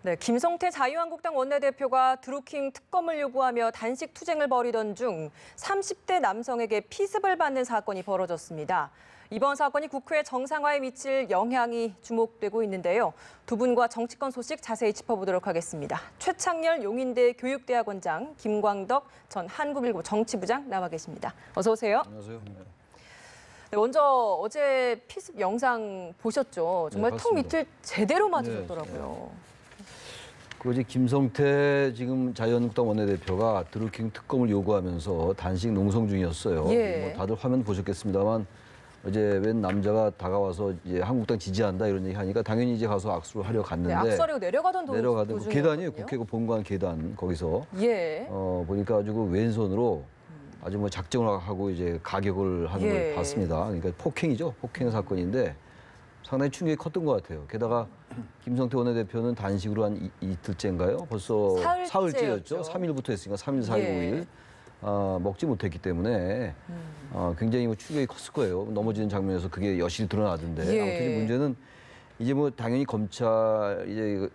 네, 김성태 자유한국당 원내대표가 드루킹 특검을 요구하며 단식 투쟁을 벌이던 중 30대 남성에게 피습을 받는 사건이 벌어졌습니다. 이번 사건이 국회 정상화에 미칠 영향이 주목되고 있는데요. 두 분과 정치권 소식 자세히 짚어보도록 하겠습니다. 최창렬 용인대 교육대학원장, 김광덕 전 한국일보 정치부장 나와 계십니다. 어서 오세요. 안녕하세요. 네, 먼저 어제 피습 영상 보셨죠? 정말 턱 밑을 제대로 맞으셨더라고요. 어제 김성태 지금 자유한국당 원내대표가 드루킹 특검을 요구하면서 단식 농성 중이었어요. 뭐 다들 화면 보셨겠습니다만 어제 웬 남자가 다가와서 이제 한국당 지지한다 이런 얘기 하니까 당연히 이제 가서 악수를 하려 갔는데 악수하려고 내려가던 그 계단이에요. 국회 본관 계단 거기서 보니까 아주 그 왼손으로 아주 뭐 작정을 하고 이제 가격을 하는 걸 봤습니다. 그러니까 폭행이죠. 폭행 사건인데 상당히 충격이 컸던 것 같아요. 게다가 김성태 원내대표는 단식으로 한 이틀째인가요? 벌써 사흘째였죠. 3일부터 했으니까 3일, 4일, 5일 먹지 못했기 때문에 굉장히 뭐 충격이 컸을 거예요. 넘어지는 장면에서 그게 여실히 드러나던데 아무튼 문제는 이제 뭐 당연히 검찰 이제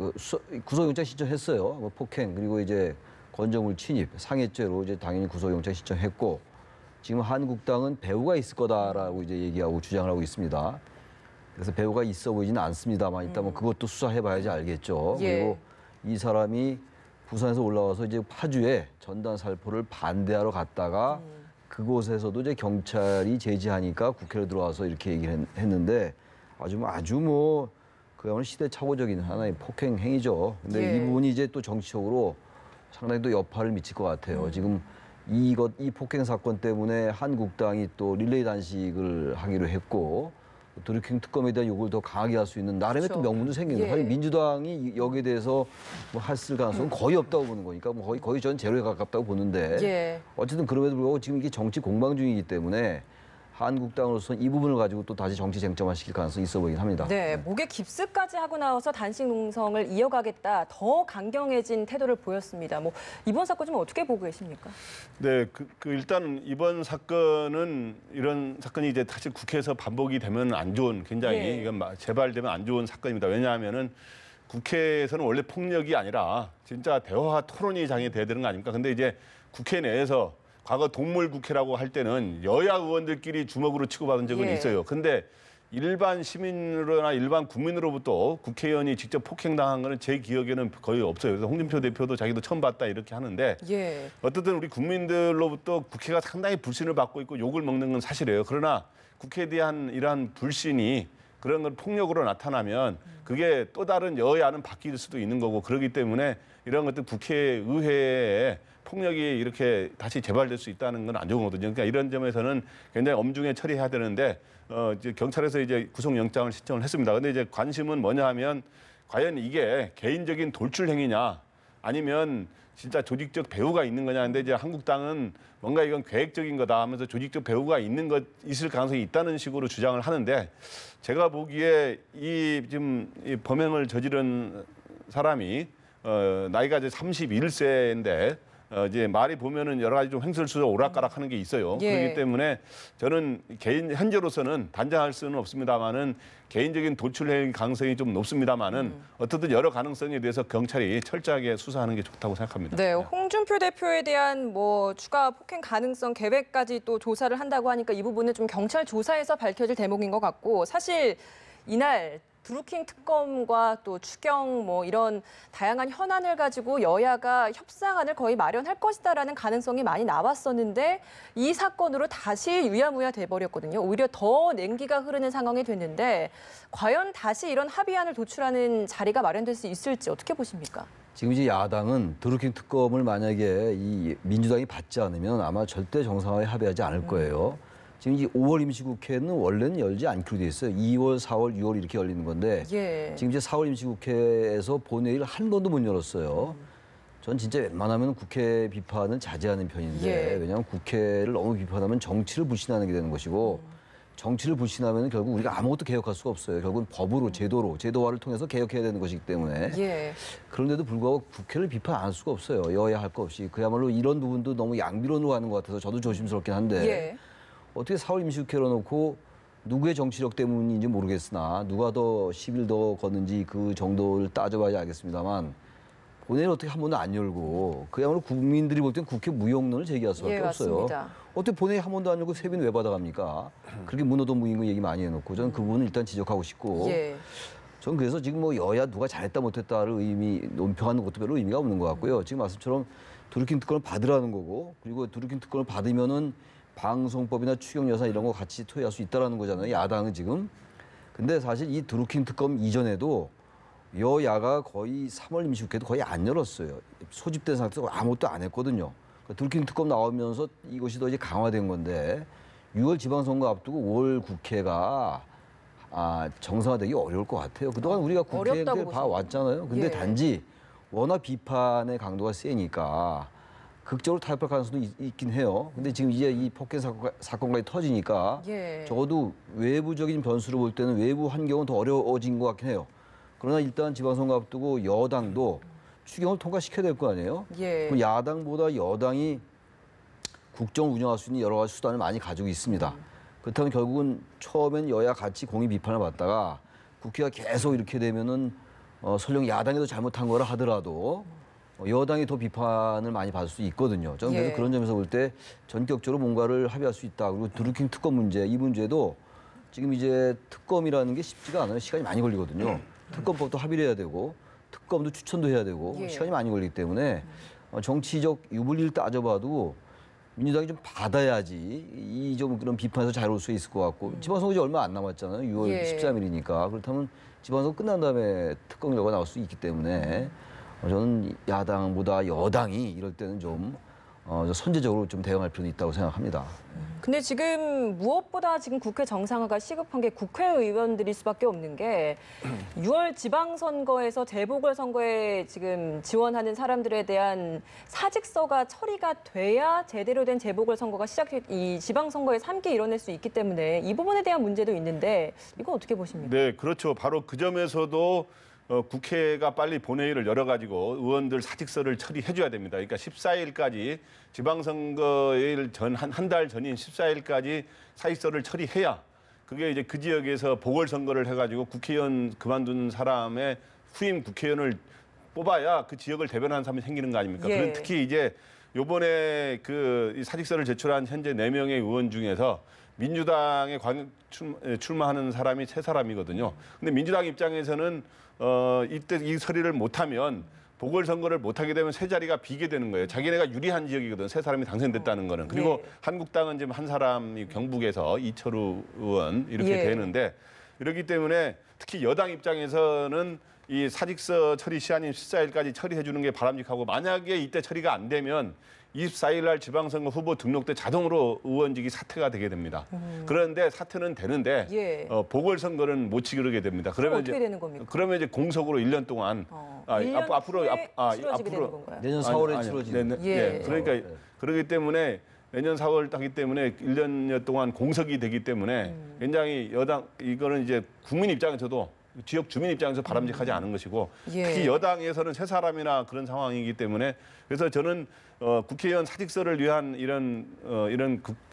구속영장 신청했어요. 뭐 폭행 그리고 이제 건조물 침입, 상해죄로 이제 당연히 구속영장 신청했고 지금 한국당은 배후가 있을 거다라고 이제 얘기하고 주장을 하고 있습니다. 그래서 배후가 있어 보이지는 않습니다만 일단 뭐 그것도 수사해봐야지 알겠죠. 그리고 이 사람이 부산에서 올라와서 이제 파주에 전단 살포를 반대하러 갔다가 그곳에서도 이제 경찰이 제지하니까 국회로 들어와서 이렇게 얘기를 했는데 아주 뭐 그야말로 시대착오적인 하나의 폭행 행위죠. 근데 이 부분이 이제 또 정치적으로 상당히 또 여파를 미칠 것 같아요. 지금 이 폭행 사건 때문에 한국당이 또 릴레이 단식을 하기로 했고 드루킹 특검에 대한 요구를 더 강하게 할 수 있는 나름의 또 명분도 생기는 거예요. 사실 민주당이 여기에 대해서 뭐 했을 가능성은 거의 없다고 보는 거니까 뭐 거의 전 제로에 가깝다고 보는데 어쨌든 그럼에도 불구하고 지금 이게 정치 공방 중이기 때문에 한국당으로서는 이 부분을 가지고 또 다시 정치 쟁점화시킬 가능성이 있어 보이긴 합니다. 네, 목에 깁스까지 하고 나와서 단식 농성을 이어가겠다, 더 강경해진 태도를 보였습니다. 뭐 이번 사건 좀 어떻게 보고 계십니까? 네, 일단 이번 사건은 이런 사건이 이제 사실 국회에서 반복이 되면 안 좋은 굉장히 이건 재발되면 안 좋은 사건입니다. 왜냐하면은 국회에서는 원래 폭력이 아니라 진짜 대화 토론이 장이 돼야 되는 거 아닙니까? 근데 이제 국회 내에서 과거 동물국회라고 할 때는 여야 의원들끼리 주먹으로 치고받은 적은 있어요. 근데 일반 시민으로나 일반 국민으로부터 국회의원이 직접 폭행당한 거는 제 기억에는 거의 없어요. 그래서 홍준표 대표도 자기도 처음 봤다 이렇게 하는데 어쨌든 우리 국민들로부터 국회가 상당히 불신을 받고 있고 욕을 먹는 건 사실이에요. 그러나 국회에 대한 이러한 불신이 그런 걸 폭력으로 나타나면 그게 또 다른 여야는 바뀔 수도 있는 거고 그렇기 때문에 이런 것들 국회의회에 폭력이 이렇게 다시 재발될 수 있다는 건 안 좋은 거거든요. 그러니까 이런 점에서는 굉장히 엄중히 처리해야 되는데 이제 경찰에서 이제 구속영장을 신청을 했습니다. 근데 이제 관심은 뭐냐 하면 과연 이게 개인적인 돌출 행위냐 아니면 진짜 조직적 배후가 있는 거냐. 근데 이제 한국당은 뭔가 이건 계획적인 거다 하면서 조직적 배후가 있을 가능성이 있다는 식으로 주장을 하는데 제가 보기에 지금 이 범행을 저지른 사람이 나이가 이제 31세인데 이제 말이 보면은 여러 가지 좀 횡설수설 오락가락하는 게 있어요. 그렇기 때문에 저는 현재로서는 단정할 수는 없습니다만은 개인적인 도출행 가능성이 좀 높습니다만은 어떻든 여러 가능성에 대해서 경찰이 철저하게 수사하는 게 좋다고 생각합니다. 네, 홍준표 대표에 대한 뭐 추가 폭행 가능성 계획까지 또 조사를 한다고 하니까 이 부분은 좀 경찰 조사에서 밝혀질 대목인 것 같고 사실 이날 드루킹 특검과 또 추경 뭐 이런 다양한 현안을 가지고 여야가 협상안을 거의 마련할 것이다라는 가능성이 많이 나왔었는데 이 사건으로 다시 유야무야 돼버렸거든요. 오히려 더 냉기가 흐르는 상황이 됐는데 과연 다시 이런 합의안을 도출하는 자리가 마련될 수 있을지 어떻게 보십니까? 지금 이제 야당은 드루킹 특검을 만약에 이 민주당이 받지 않으면 아마 절대 정상화에 합의하지 않을 거예요. 지금 이 5월 임시국회는 원래는 열지 않기로 돼 있어요. 2월, 4월, 6월 이렇게 열리는 건데 지금 이제 4월 임시국회에서 본회의를 한 번도 못 열었어요. 전 진짜 웬만하면 국회 비판은 자제하는 편인데 왜냐하면 국회를 너무 비판하면 정치를 불신하는 게 되는 것이고 정치를 불신하면 결국 우리가 아무것도 개혁할 수가 없어요. 결국은 법으로, 제도화를 통해서 개혁해야 되는 것이기 때문에 그런데도 불구하고 국회를 비판 안 할 수가 없어요. 여야 할 거 없이. 그야말로 이런 부분도 너무 양비론으로 가는 것 같아서 저도 조심스럽긴 한데 어떻게 4월 임시국회로 놓고 누구의 정치력 때문인지 모르겠으나 누가 더 시비를 더 걷는지 그 정도를 따져봐야 알겠습니다만 본회의를 어떻게 한 번도 안 열고 그야말로 국민들이 볼 땐 국회 무용론을 제기할 수밖에 없어요. 맞습니다. 어떻게 본회의 한 번도 안 열고 세비는 왜 받아갑니까? 그렇게 문호도 무인거 얘기 많이 해놓고 저는 그 부분을 일단 지적하고 싶고 저는 그래서 지금 뭐 여야 누가 잘했다 못했다를 논평하는 것도 별로 의미가 없는 것 같고요. 지금 말씀처럼 드루킹 특검을 받으라는 거고 그리고 드루킹 특검을 받으면은 방송법이나 추경 예산 이런 거 같이 토의할 수 있다라는 거잖아요. 야당은 지금. 근데 사실 이 드루킹 특검 이전에도 여야가 거의 3월 임시국회도 거의 안 열었어요. 소집된 상태에서 아무것도 안 했거든요. 그러니까 드루킹 특검 나오면서 이것이 더 이제 강화된 건데 6월 지방선거 앞두고 5월 국회가 정상화되기 어려울 것 같아요. 그동안 우리가 국회에 봐왔잖아요. 근데 단지 워낙 비판의 강도가 세니까 극적으로 타협할 가능성도 있긴 해요. 근데 지금 이제 이 폭행 사건까지 터지니까 적어도 외부적인 변수로 볼 때는 외부 환경은 더 어려워진 것 같긴 해요. 그러나 일단 지방선거 앞두고 여당도 추경을 통과시켜야 될 거 아니에요? 그럼 야당보다 여당이 국정을 운영할 수 있는 여러 가지 수단을 많이 가지고 있습니다. 그렇다면 결국은 처음엔 여야 같이 공의 비판을 받다가 국회가 계속 이렇게 되면은 설령 야당이 더 잘못한 거라 하더라도 여당이 더 비판을 많이 받을 수 있거든요. 저는 그래서 그런 점에서 볼 때 전격적으로 뭔가를 합의할 수 있다. 그리고 드루킹 특검 문제, 이 문제도 지금 이제 특검이라는 게 쉽지가 않아요. 시간이 많이 걸리거든요. 특검법도 합의를 해야 되고 특검도 추천도 해야 되고 시간이 많이 걸리기 때문에 정치적 유불리를 따져봐도 민주당이 좀 받아야지 이 좀 그런 비판에서 자유로울 수 있을 것 같고 지방선거가 얼마 안 남았잖아요. 6월 13일이니까. 그렇다면 지방선거 끝난 다음에 특검 결과가 나올 수 있기 때문에 저는 야당보다 여당이 이럴 때는 좀 선제적으로 좀 대응할 필요는 있다고 생각합니다. 근데 지금 무엇보다 지금 국회 정상화가 시급한 게 국회의원들일 수밖에 없는 게 6월 지방선거에서 재보궐선거에 지금 지원하는 사람들에 대한 사직서가 처리가 돼야 제대로 된 재보궐선거가 이 지방선거에 3기 이뤄낼 수 있기 때문에 이 부분에 대한 문제도 있는데 이거 어떻게 보십니까? 네, 그렇죠. 바로 그 점에서도 국회가 빨리 본회의를 열어가지고 의원들 사직서를 처리해줘야 됩니다. 그러니까 14일까지 지방선거일 전 한 달 전인 14일까지 사직서를 처리해야 그게 이제 그 지역에서 보궐선거를 해가지고 국회의원 그만둔 사람의 후임 국회의원을 뽑아야 그 지역을 대변하는 사람이 생기는 거 아닙니까? 그런 특히 이제 요번에 그 사직서를 제출한 현재 4명의 의원 중에서 민주당에 출마하는 사람이 3사람이거든요. 근데 민주당 입장에서는 이때 이 처리를 못하면 보궐선거를 못하게 되면 세 자리가 비게 되는 거예요. 자기네가 유리한 지역이거든. 3사람이 당선됐다는 거는. 그리고 한국당은 지금 한 사람이 경북에서 이철우 의원 이렇게 되는데 이렇기 때문에 특히 여당 입장에서는 이 사직서 처리 시한인 14일까지 처리해 주는 게 바람직하고 만약에 이때 처리가 안 되면 24일 날 지방선거 후보 등록 때 자동으로 의원직이 사퇴가 되게 됩니다. 그런데 사퇴는 되는데 보궐선거는 못 치르게 됩니다. 그러면 어떻게 되는 겁니까? 그러면 이제 공석으로 1년 동안 1년 앞으로 치러지게 되는 건가요? 내년 4월에 치러지는. 그러니까 그렇기 때문에 내년 4월 하기 때문에 1년 동안 공석이 되기 때문에 굉장히 여당 이거는 이제 국민 입장에서도 지역 주민 입장에서 바람직하지 않은 것이고 특히 여당에서는 3사람이나 그런 상황이기 때문에 그래서 저는 국회의원 사직서를 위한 이런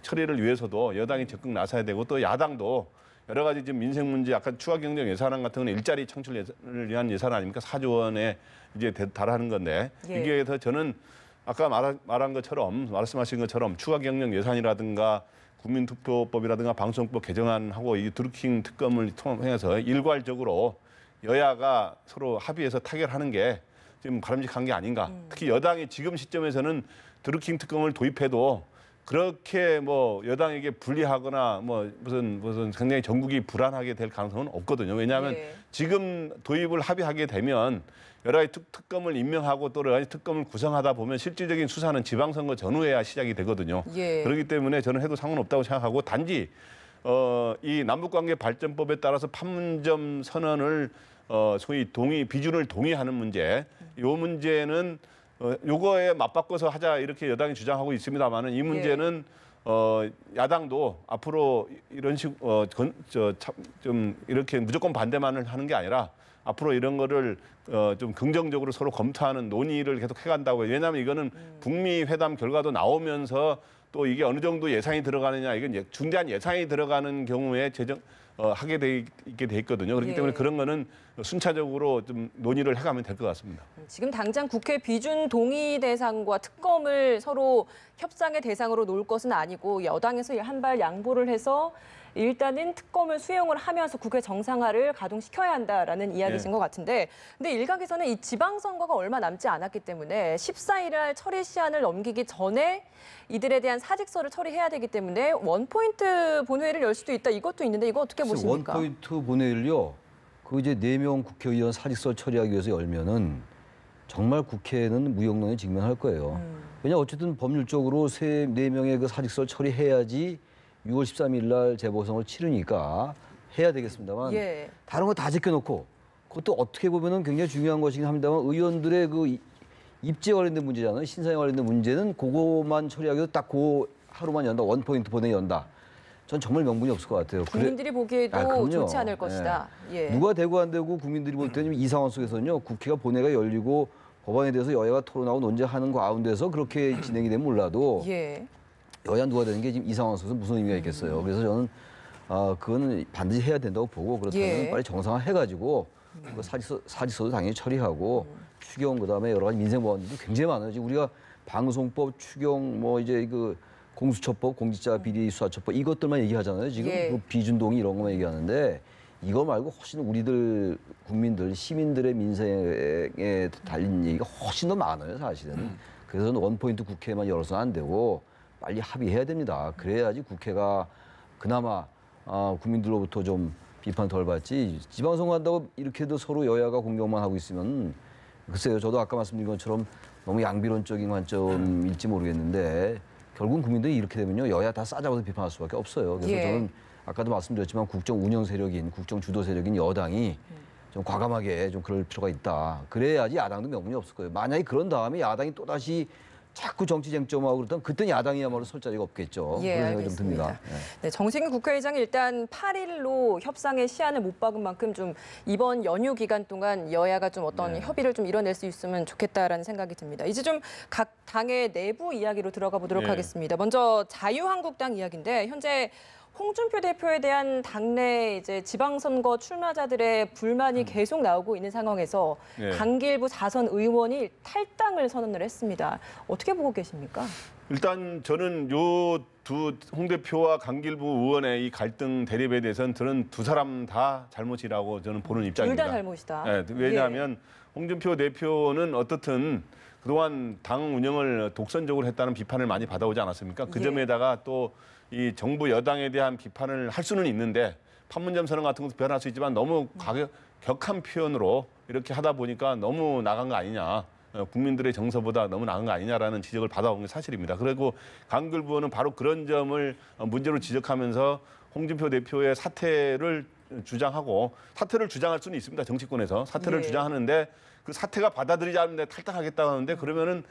처리를 위해서도 여당이 적극 나서야 되고 또 야당도 여러 가지 지금 민생 문제 아까 추가 경정 예산안 같은 건 일자리 창출을 위한 예산 아닙니까? 4조 원에 이제 달하는 건데 이게 더 저는 아까 말한 것처럼 말씀하신 것처럼 추가 경정 예산이라든가 국민투표법이라든가 방송법 개정안하고 이 드루킹 특검을 통해서 일괄적으로 여야가 서로 합의해서 타결하는 게 지금 바람직한 게 아닌가. 특히 여당이 지금 시점에서는 드루킹 특검을 도입해도 그렇게 뭐 여당에게 불리하거나 뭐 무슨 굉장히 전국이 불안하게 될 가능성은 없거든요. 왜냐하면 지금 도입을 합의하게 되면 여러 가지 특검을 임명하고 또 여러 가지 특검을 구성하다 보면 실질적인 수사는 지방선거 전후에야 시작이 되거든요. 그렇기 때문에 저는 해도 상관없다고 생각하고 단지 이 남북관계 발전법에 따라서 판문점 선언을 소위 비준을 동의하는 문제, 이 문제는 요거에 맞바꿔서 하자 이렇게 여당이 주장하고 있습니다만은 이 문제는 야당도 앞으로 이런 좀 이렇게 무조건 반대만을 하는 게 아니라 앞으로 이런 거를 좀 긍정적으로 서로 검토하는 논의를 계속 해간다고. 왜냐하면 이거는 북미 회담 결과도 나오면서 또 이게 어느 정도 예산이 들어가느냐 이건 중대한 예산이 들어가는 경우에 하게 있게 돼 있거든요. 그렇기 때문에 그런 거는 순차적으로 좀 논의를 해가면 될 것 같습니다. 지금 당장 국회 비준 동의 대상과 특검을 서로 협상의 대상으로 놓을 것은 아니고 여당에서 한 발 양보를 해서 일단은 특검을 수용을 하면서 국회 정상화를 가동시켜야 한다라는 이야기신 것 같은데, 근데 일각에서는 이 지방선거가 얼마 남지 않았기 때문에 14일날 처리 시한을 넘기기 전에 이들에 대한 사직서를 처리해야 되기 때문에 원포인트 본회의를 열 수도 있다, 이것도 있는데 이거 어떻게 보십니까? 원포인트 본회의를요, 그 이제 4명 국회의원 사직서 처리하기 위해서 열면은 정말 국회는 무용론에 직면할 거예요. 왜냐 어쨌든 법률적으로 4명의 그 사직서를 처리해야지 6월 13일 날 재보선을 치르니까 해야 되겠습니다만 다른 거 다 제껴놓고 그것도 어떻게 보면은 굉장히 중요한 것이긴 합니다만 의원들의 그 입지에 관련된 문제잖아요. 신상에 관련된 문제는 그거만 처리하기 위해서 딱 그 하루만 연다. 원포인트 본회의 연다. 전 정말 명분이 없을 것 같아요. 국민들이 보기에도 좋지 않을 것이다. 누가 되고 안 되고 국민들이 볼 때는 이 상황 속에서는요. 국회가 본회의가 열리고 법안에 대해서 여야가 토론하고 논쟁하는 가운데서 그렇게 진행이 되면 몰라도 여야 누가 되는 게 지금 이 상황 속에서 무슨 의미가 있겠어요. 그래서 저는 그거는 반드시 해야 된다고 보고 그렇다면 빨리 정상화 해가지고 그 사직서도 당연히 처리하고 추경 그다음에 여러 가지 민생 법안들도 굉장히 많아요. 지금 우리가 방송법, 추경, 뭐 이제 그 공수처법, 공직자 비리 수사처법 이것들만 얘기하잖아요. 지금 그 비준동의 이런 것만 얘기하는데 이거 말고 훨씬 우리들 국민들 시민들의 민생에 달린 얘기가 훨씬 더 많아요, 사실은. 그래서 원포인트 국회만 열어서는 안 되고 빨리 합의해야 됩니다. 그래야지 국회가 그나마 국민들로부터 좀 비판 덜 받지. 지방선거 한다고 이렇게도 서로 여야가 공격만 하고 있으면 글쎄요. 저도 아까 말씀드린 것처럼 너무 양비론적인 관점일지 모르겠는데 결국은 국민들이 이렇게 되면요. 여야 다 싸잡아서 비판할 수밖에 없어요. 그래서 저는 아까도 말씀드렸지만 국정 운영 세력인, 국정 주도 세력인 여당이 좀 과감하게 좀 그럴 필요가 있다. 그래야지 야당도 명분이 없을 거예요. 만약에 그런 다음에 야당이 또다시 자꾸 정치 쟁점하고 그러면 그때는 야당이야말로 설 자리가 없겠죠. 그런 생각이 좀 듭니다. 네, 정세균 국회의장이 일단 8일로 협상의 시한을 못 박은 만큼 좀 이번 연휴 기간 동안 여야가 좀 어떤 협의를 좀 이뤄낼 수 있으면 좋겠다라는 생각이 듭니다. 이제 좀 각 당의 내부 이야기로 들어가 보도록 하겠습니다. 먼저 자유한국당 이야기인데 현재 홍준표 대표에 대한 당내 이제 지방선거 출마자들의 불만이 계속 나오고 있는 상황에서 강길부 4선 의원이 탈당을 선언을 했습니다. 어떻게 보고 계십니까? 일단 저는 홍 대표와 강길부 의원의 이 갈등 대립에 대해서는 저는 두 사람 다 잘못이라고 저는 보는 입장입니다. 둘 다 잘못이다. 네, 왜냐하면 홍준표 대표는 어떻든 그동안 당 운영을 독선적으로 했다는 비판을 많이 받아오지 않았습니까? 그 점에다가 또 이 정부 여당에 대한 비판을 할 수는 있는데 판문점 선언 같은 것도 변할 수 있지만 너무 격한 표현으로 이렇게 하다 보니까 너무 나간 거 아니냐. 국민들의 정서보다 너무 나은 거 아니냐라는 지적을 받아온 게 사실입니다. 그리고 강길부 의원은 바로 그런 점을 문제로 지적하면서 홍준표 대표의 사퇴를 주장하고 사퇴를 주장할 수는 있습니다. 정치권에서 사퇴를 주장하는데 그 사퇴가 받아들이지 않는데 탈당하겠다고 하는데 그러면은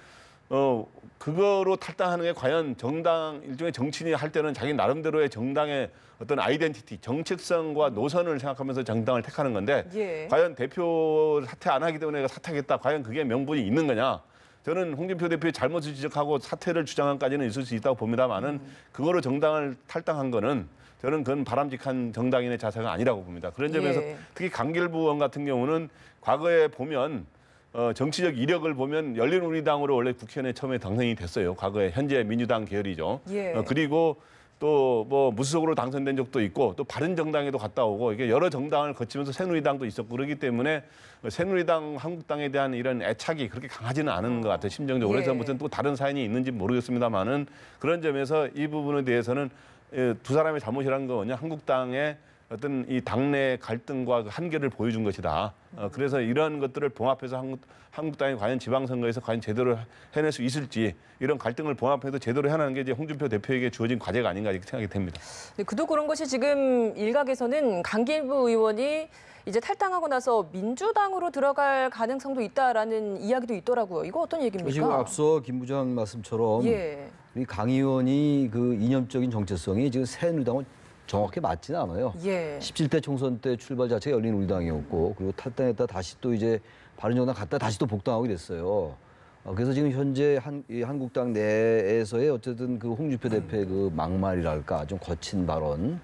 그거로 탈당하는 게 과연 정당 일종의 정치인이 할 때는 자기 나름대로의 정당의 어떤 아이덴티티, 정체성과 노선을 생각하면서 정당을 택하는 건데 과연 대표 사퇴 안 하기 때문에 사퇴하겠다. 과연 그게 명분이 있는 거냐? 저는 홍준표 대표의 잘못을 지적하고 사퇴를 주장한까지는 있을 수 있다고 봅니다만은 그거로 정당을 탈당한 거는 저는 그건 바람직한 정당인의 자세가 아니라고 봅니다. 그런 점에서 특히 강길부 의원 같은 경우는 과거에 보면 정치적 이력을 보면 열린우리당으로 원래 국회의원에 처음에 당선이 됐어요. 과거에 현재 민주당 계열이죠. 그리고 또 뭐 무소속으로 당선된 적도 있고 또 바른정당에도 갔다 오고 이게 여러 정당을 거치면서 새누리당도 있었고 그렇기 때문에 새누리당, 한국당에 대한 이런 애착이 그렇게 강하지는 않은 것 같아요. 심정적으로. 그래서 무슨 또 다른 사연이 있는지 모르겠습니다만은 그런 점에서 이 부분에 대해서는 두 사람의 잘못이라는 거냐 한국당의 어떤 이 당내 갈등과 그 한계를 보여준 것이다. 그래서 이런 것들을 봉합해서 한국당이 과연 지방선거에서 과연 제대로 해낼 수 있을지 이런 갈등을 봉합해서 제대로 해내는 게 이제 홍준표 대표에게 주어진 과제가 아닌가 이렇게 생각이 됩니다. 네, 그도 그런 것이 지금 일각에서는 강길부 의원이 이제 탈당하고 나서 민주당으로 들어갈 가능성도 있다라는 이야기도 있더라고요. 이거 어떤 얘기입니까? 지금 앞서 김 부장 말씀처럼 우리 강 의원이 그 이념적인 정체성이 지금 새누리당을 정확히 맞지는 않아요. 17대 총선 때 출발 자체가 열린우리당이었고 그리고 탈당했다 다시 또 이제 바른정당 갔다 다시 또 복당하게 됐어요. 그래서 지금 현재 이 한국당 내에서의 어쨌든 그 홍준표 대표의 그 막말이랄까 좀 거친 발언,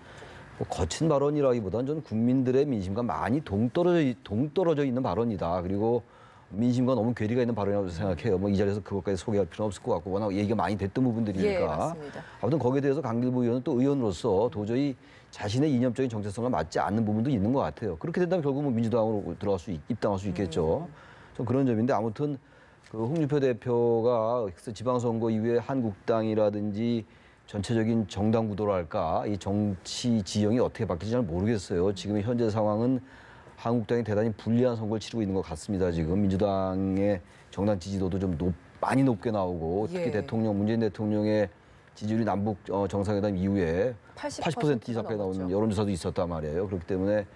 뭐 거친 발언이라기보다는 좀 국민들의 민심과 많이 동떨어져 있는 발언이다. 그리고 민심과 너무 괴리가 있는 발언이라고 생각해요. 뭐 이 자리에서 그것까지 소개할 필요는 없을 것 같고 워낙 얘기가 많이 됐던 부분들이니까. 예, 맞습니다. 아무튼 거기에 대해서 강길부 의원은 또 의원으로서 도저히 자신의 이념적인 정체성과 맞지 않는 부분도 있는 것 같아요. 그렇게 된다면 결국 뭐 민주당으로 입당할 수 있겠죠. 좀 그런 점인데 아무튼 그 홍준표 대표가 지방선거 이후에 한국당이라든지 전체적인 정당 구도랄까 이 정치 지형이 어떻게 바뀔지 잘 모르겠어요. 지금 현재 상황은 한국당이 대단히 불리한 선거를 치르고 있는 것 같습니다. 지금 민주당의 정당 지지도도 좀 많이 높게 나오고 특히 예. 문재인 대통령의 지지율이 남북 정상회담 이후에 80% 이상까지 나오는 여론조사도 있었단 말이에요. 그렇기 때문에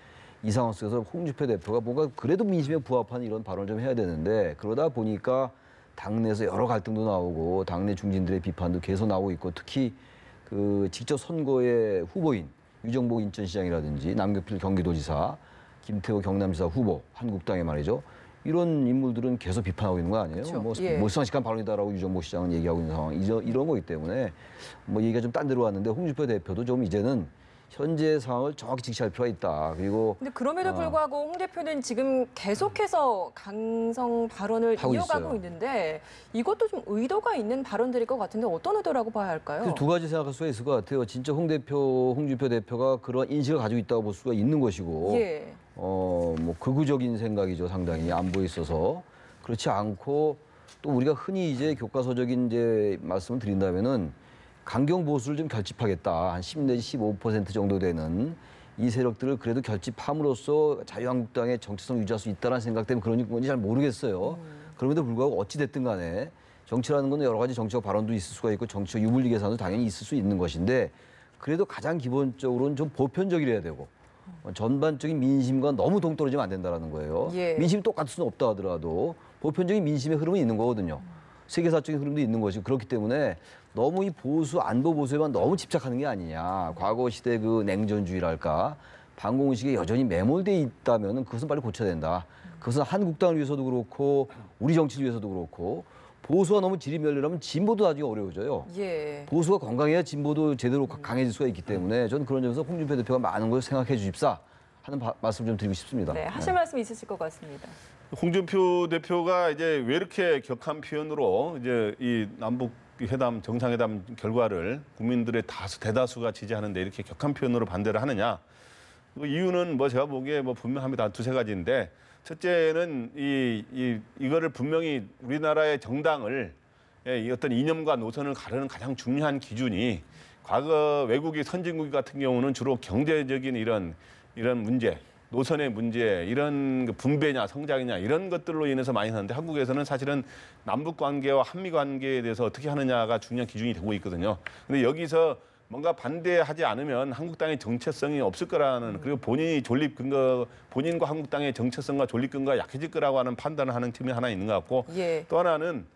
이 상황 속에서 홍준표 대표가 뭔가 그래도 민심에 부합하는 이런 발언을 좀 해야 되는데 그러다 보니까 당내에서 여러 갈등도 나오고 당내 중진들의 비판도 계속 나오고 있고 특히 그 직접 선거의 후보인 유정복 인천시장이라든지 남경필 경기도지사 김태호 경남지사 후보 한국당에 말이죠. 이런 인물들은 계속 비판하고 있는 거 아니에요? 그렇죠. 뭐 예. 몰상식한 발언이다라고 유정복 시장은 얘기하고 있는 상황 이런 거기 때문에 뭐 얘기가 좀 딴 데로 왔는데 홍준표 대표도 좀 이제는 현재 상황을 정확히 직시할 필요가 있다. 그리고 근데 그럼에도 불구하고 홍 대표는 지금 계속해서 강성 발언을 하고 이어가고 있어요. 있는데 이것도 좀 의도가 있는 발언들일 것 같은데 어떤 의도라고 봐야 할까요? 그래서 두 가지 생각할 수가 있을 것 같아요. 진짜 홍준표 대표가 그런 인식을 가지고 있다고 볼 수가 있는 것이고, 예. 뭐 극우적인 생각이죠. 상당히 안보에 있어서 그렇지 않고 또 우리가 흔히 이제 교과서적인 이제 말씀을 드린다면은 강경 보수를 좀 결집하겠다. 한 10 내지 15% 정도 되는 이 세력들을 그래도 결집함으로써 자유한국당의 정체성을 유지할 수 있다는 생각 때문에 그런 건지 잘 모르겠어요. 그럼에도 불구하고 어찌 됐든 간에 정치라는 건 여러 가지 정치적 발언도 있을 수가 있고 정치적 유불리 계산도 당연히 있을 수 있는 것인데 그래도 가장 기본적으로는 좀 보편적이어야 되고 전반적인 민심과 너무 동떨어지면 안 된다는 거예요. 예. 민심이 똑같을 수는 없다 하더라도 보편적인 민심의 흐름은 있는 거거든요. 세계사적인 흐름도 있는 것이고 그렇기 때문에 너무 이 안보 보수에만 너무 집착하는 게 아니냐. 과거 시대 그 냉전주의랄까 반공의식에 여전히 매몰돼 있다면 그것은 빨리 고쳐야 된다. 그것은 한국당을 위해서도 그렇고 우리 정치를 위해서도 그렇고 보수가 너무 질이 멸렬하면 진보도 나중에 어려워져요. 예. 보수가 건강해야 진보도 제대로 강해질 수가 있기 때문에 저는 그런 점에서 홍준표 대표가 많은 걸 생각해 주십사 하는 말씀 좀 드리고 싶습니다. 네, 하실 말씀 있으실 것 같습니다. 홍준표 대표가 이제 왜 이렇게 격한 표현으로 이제 이 남북 회담 정상회담 결과를 국민들의 대다수가 지지하는데 이렇게 격한 표현으로 반대를 하느냐? 그 이유는 뭐 제가 보기에 뭐 분명합니다. 두세 가지인데 첫째는 이거를 분명히 우리나라의 정당을 이 어떤 이념과 노선을 가르는 가장 중요한 기준이 과거 외국의 선진국 같은 경우는 주로 경제적인 이런 문제, 노선의 문제, 이런 분배냐 성장이냐 이런 것들로 인해서 많이 하는데 한국에서는 사실은 남북 관계와 한미 관계에 대해서 어떻게 하느냐가 중요한 기준이 되고 있거든요. 근데 여기서 뭔가 반대하지 않으면 한국당의 정체성이 없을 거라는 그리고 본인과 한국당의 정체성과 존립 근거가 약해질 거라고 하는 판단을 하는 팀이 하나 있는 것 같고 예. 또 하나는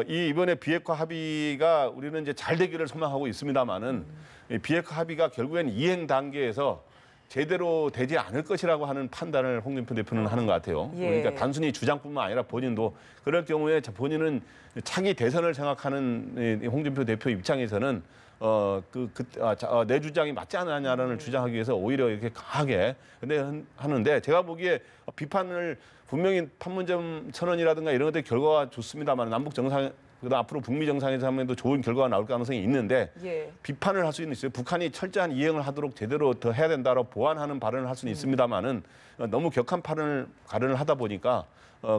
이번에 비핵화 합의가 우리는 이제 잘 되기를 소망하고 있습니다만은 이 비핵화 합의가 결국엔 이행 단계에서 제대로 되지 않을 것이라고 하는 판단을 홍준표 대표는 하는 것 같아요. 예. 그러니까 단순히 주장뿐만 아니라 본인도 그럴 경우에 본인은 차기 대선을 생각하는 이 홍준표 대표 입장에서는 내 주장이 맞지 않느냐라는 주장하기 위해서 오히려 이렇게 강하게 하는데 제가 보기에 비판을 분명히 판문점 선언이라든가 이런 것들 결과가 좋습니다만 남북 정상 그다음 앞으로 북미 정상회담에도 좋은 결과가 나올 가능성이 있는데 예. 비판을 할 수는 있어요. 북한이 철저한 이행을 하도록 제대로 더 해야 된다라고 보완하는 발언을 할 수는 있습니다만은 너무 격한 발언을 하다 보니까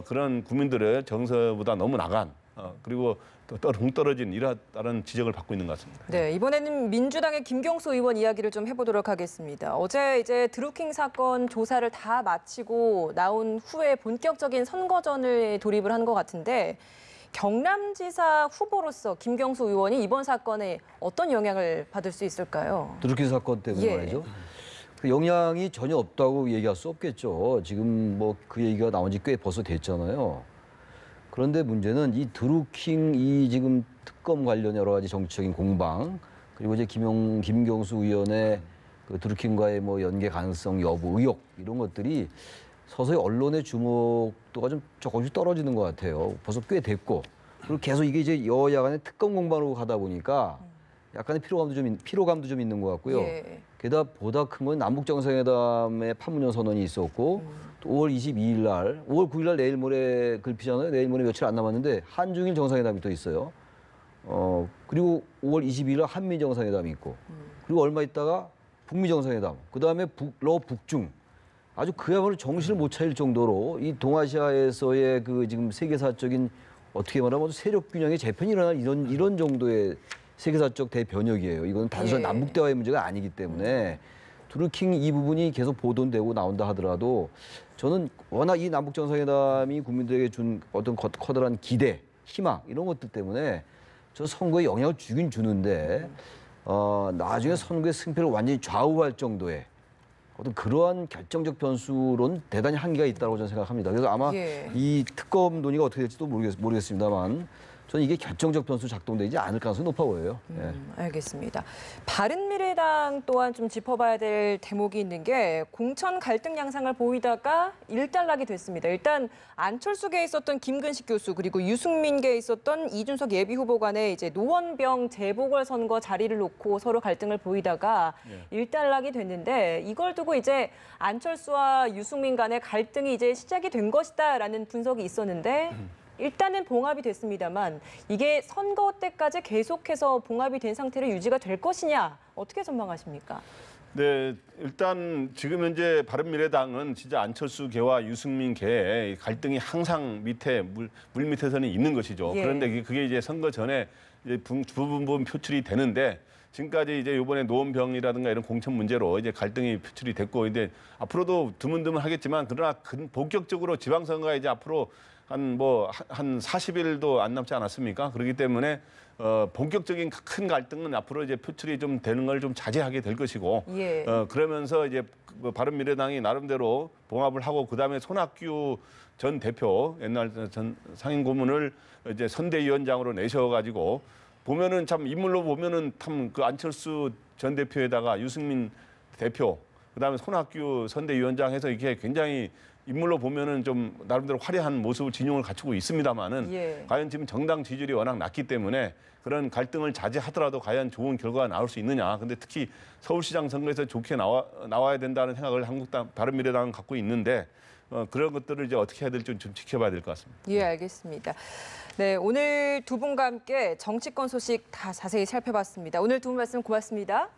그런 국민들의 정서보다 너무 나간 그리고 또 동떨어진 이런 지적을 받고 있는 것 같습니다. 네, 이번에는 민주당의 김경수 의원 이야기를 좀 해보도록 하겠습니다. 어제 이제 드루킹 사건 조사를 다 마치고 나온 후에 본격적인 선거전을 돌입을 한 것 같은데 경남지사 후보로서 김경수 의원이 이번 사건에 어떤 영향을 받을 수 있을까요? 드루킹 사건 때문에 예. 말이죠. 그 영향이 전혀 없다고 얘기할 수 없겠죠. 지금 뭐 그 얘기가 나온 지 꽤 벌써 됐잖아요. 그런데 문제는 이 드루킹 이 지금 특검 관련 여러 가지 정치적인 공방 그리고 이제 김경수 의원의 그 드루킹과의 뭐 연계 가능성 여부 의혹 이런 것들이 서서히 언론의 주목 각도가 좀 조금씩 떨어지는 것 같아요. 벌써 꽤 됐고 그리고 계속 이게 이제 여야 간의 특검 공방으로 가다 보니까 약간의 피로감도 좀 있는 것 같고요. 예. 게다가 보다 큰 건 남북 정상회담의 판문점 선언이 있었고 또 5월 22일 날, 5월 9일 날 내일 모레 글피잖아요. 내일 모레 며칠 안 남았는데 한중일 정상회담이 또 있어요. 그리고 5월 22일 날 한미 정상회담이 있고 그리고 얼마 있다가 북미 정상회담, 그다음에 북중 아주 그야말로 정신을 못 차릴 정도로 이 동아시아에서의 그 지금 세계사적인 어떻게 말하면 세력 균형의 재편이 일어날 이런 정도의 세계사적 대변혁이에요. 이건 단순한 예. 남북 대화의 문제가 아니기 때문에 드루킹 이 부분이 계속 보도되고 나온다 하더라도 저는 워낙 이 남북 정상회담이 국민들에게 준 어떤 커다란 기대, 희망 이런 것들 때문에 저 선거에 영향을 주긴 주는데 나중에 선거의 승패를 완전히 좌우할 정도의 어떤 그러한 결정적 변수론 대단히 한계가 있다고 저는 생각합니다. 그래서 아마 예. 이 특검 논의가 어떻게 될지도 모르겠습니다만 저는 이게 결정적 변수 작동되지 않을 가능성이 높아 보여요. 예. 알겠습니다. 바른미래당 또한 좀 짚어봐야 될 대목이 있는 게 공천 갈등 양상을 보이다가 일단락이 됐습니다. 일단 안철수계에 있었던 김근식 교수 그리고 유승민계에 있었던 이준석 예비후보 간의 이제 노원병 재보궐선거 자리를 놓고 서로 갈등을 보이다가 일단락이 됐는데 이걸 두고 이제 안철수와 유승민 간의 갈등이 이제 시작이 된 것이다라는 분석이 있었는데 일단은 봉합이 됐습니다만 이게 선거 때까지 계속해서 봉합이 된 상태로 유지가 될 것이냐 어떻게 전망하십니까? 네, 일단 지금 현재 바른미래당은 진짜 안철수계와 유승민계의 갈등이 항상 밑에 물 밑에서는 있는 것이죠. 예. 그런데 그게 이제 선거 전에 이제 부분 표출이 되는데 지금까지 이제 이번에 노원병이라든가 이런 공천 문제로 이제 갈등이 표출이 됐고 이제 앞으로도 드문드문하겠지만 그러나 본격적으로 지방선거가 이제 앞으로 한 40일도 안 남지 않았습니까? 그렇기 때문에 본격적인 큰 갈등은 앞으로 이제 표출이 좀 되는 걸 좀 자제하게 될 것이고 예. 그러면서 이제 바른미래당이 나름대로 봉합을 하고 그다음에 손학규 전 대표 옛날 전 상임 고문을 이제 선대위원장으로 내셔가지고 보면은 참 인물로 보면은 참 그 안철수 전 대표에다가 유승민 대표 그다음에 손학규 선대위원장 해서 이게 굉장히 인물로 보면은 좀 나름대로 화려한 모습을 진용을 갖추고 있습니다만은 예. 과연 지금 정당 지지율이 워낙 낮기 때문에 그런 갈등을 자제하더라도 과연 좋은 결과가 나올 수 있느냐. 근데 특히 서울시장 선거에서 좋게 나와야 된다는 생각을 한국당 바른미래당은 갖고 있는데 그런 것들을 이제 어떻게 해야 될지 좀 지켜봐야 될 것 같습니다. 예, 알겠습니다. 네, 오늘 두 분과 함께 정치권 소식 다 자세히 살펴봤습니다. 오늘 두 분 말씀 고맙습니다.